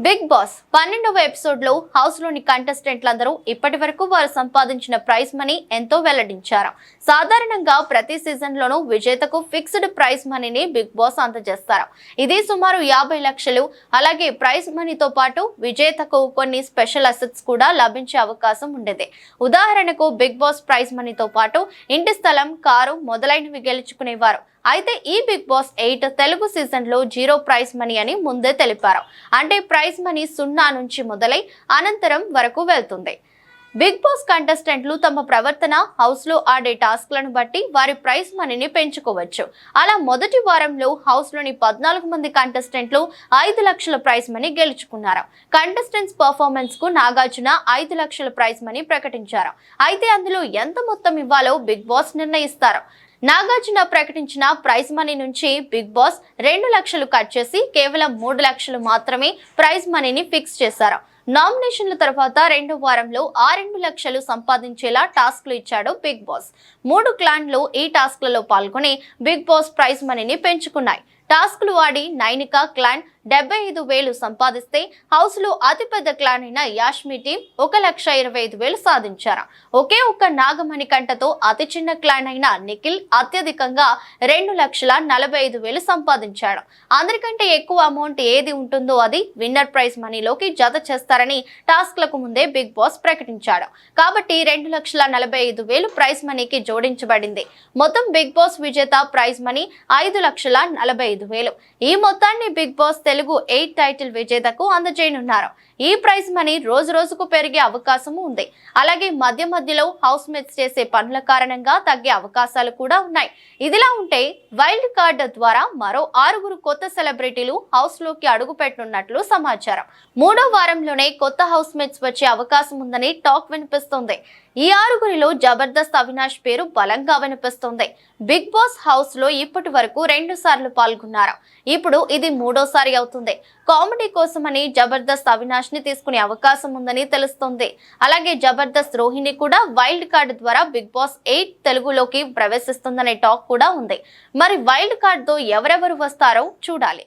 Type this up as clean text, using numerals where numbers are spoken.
Big boss 12వ episode లో house లోని కంటెస్టెంట్లందరూ ఇప్పటి వరకు వారు సంపాదించిన ప్రైజ్ మనీ ఎంతో వెల్లడించారు. సాధారణంగా ప్రతి సీజన్ లోనూ విజేతకు ఫిక్స్డ్ ప్రైజ్ మనీని బిగ్ బాస్ అందజేస్తారు. ఇది సుమారు 50 లక్షలు. అలాగే ప్రైజ్ మనీతో పాటు విజేతకు కొన్ని స్పెషల్ అసెట్స్ కూడా లభించే అవకాశం ఉండేది. ఉదాహరణకు బిగ్ బాస్ ప్రైజ్ మనీతో పాటు ఇంటి స్థలం, కారు మొదలైనవి గెలుచుకునేవారు. అయితే ఈ బిగ్ బాస్ 8 తెలుగు సీజన్ లో 0 ప్రైజ్ మనీ అని ముందే తెలిపారు. అంటే ప్రైజ్ మనీ 0 నుంచి మొదలై అనంతరం వరకు వెళ్తుంది. బిగ్ బాస్ కంటెస్టెంట్లు తమ ప్రవర్తన, హౌస్ లో ఆడే టాస్క్లను బట్టి వారి ప్రైజ్ మనీని పెంచుకోవచ్చు. అలా మొదటి వారంలో హౌస్ లోని 14 మంది కంటెస్టెంట్లు 5 లక్షల ప్రైజ్ మనీ గెలుచుకున్నారు. కంటెస్టెంట్స్ పర్ఫార్మెన్స్ కు నాగార్జున 5 లక్షల ప్రైజ్ మనీ ప్రకటించారు. అయితే అందులో ఎంత మొత్తం ఇవ్వాలో బిగ్ బాస్ నిర్ణయిస్తారు. నాగార్జున ప్రకటించిన ప్రైజ్ మనీ నుంచి బిగ్ బాస్ 2 లక్షలు కట్ చేసి కేవలం 3 లక్షలు మాత్రమే ప్రైజ్ మనీని ఫిక్స్ చేశారు. నామినేషన్ల తర్వాత 2వ వారంలో ఆ 2 లక్షలు సంపాదించేలా టాస్క్లు ఇచ్చాడు బిగ్ బాస్. 3 క్లాన్లు ఈ టాస్క్లలో పాల్గొని బిగ్ బాస్ ప్రైజ్ మనీని పెంచుకున్నాయి. టాస్క్లు వాడి నైనికా క్లాన్ 75,000 సంపాదిస్తే హౌస్ లో అతిపెద్ద క్లాన్ అయిన యాష్మి టీం 1,25,000 సాధించారు. ఒకే ఒక్క నాగమణికంఠతో అతి చిన్న క్లాన్ అయిన నిఖిల్ అత్యధికంగా 2,45,000 సంపాదించాడు. అందరికంటే ఎక్కువ అమౌంట్ ఏది ఉంటుందో అది విన్నర్ ప్రైజ్ మనీలోకి జత చేస్తారని టాస్క్లకు ముందే బిగ్ బాస్ ప్రకటించాడు. కాబట్టి 2,45,000 ప్రైజ్ మనీకి జోడించబడింది. మొత్తం బిగ్ బాస్ విజేత ప్రైజ్ మనీ 5,45,000. ఈ మొత్తాన్ని బిగ్ బాస్ తెలుగు 8 టైటిల్ విజేతకు అందజేయనున్నారు. ఈ ప్రైజ్ మనీ రోజు రోజుకు పెరిగే అవకాశం ఉంది. అలాగే మధ్య మధ్యలో హౌస్ మేట్స్ చేసే పనుల కారణంగా తగ్గే అవకాశాలు కూడా ఉన్నాయి. ఇదిలా ఉంటే వైల్డ్ కార్డ్ ద్వారా మరో 6 కొత్త సెలబ్రిటీలు హౌస్ లోకి అడుగు పెట్టనున్నట్లు సమాచారం. 3వ వారంలోనే కొత్త హౌస్ మేట్స్ వచ్చే అవకాశం ఉందని టాక్ వినిపిస్తుంది. ఈ 6గురిలో జబర్దస్త్ అవినాష్ పేరు బలంగా వినిపిస్తుంది. బిగ్ బాస్ హౌస్ లో ఇప్పటి వరకు 2 సార్లు పాల్గొన్నారు. ఇప్పుడు ఇది 3వసారి అవుతుంది. కామెడీ కోసమని జబర్దస్త్ అవినాష్ ని తీసుకునే అవకాశం ఉందని తెలుస్తుంది. అలాగే జబర్దస్త్ రోహిణి కూడా వైల్డ్ కార్డ్ ద్వారా బిగ్ బాస్ 8 తెలుగులోకి ప్రవేశిస్తుందనే టాక్ కూడా ఉంది. మరి వైల్డ్ కార్డ్ తో ఎవరెవరు వస్తారో చూడాలి.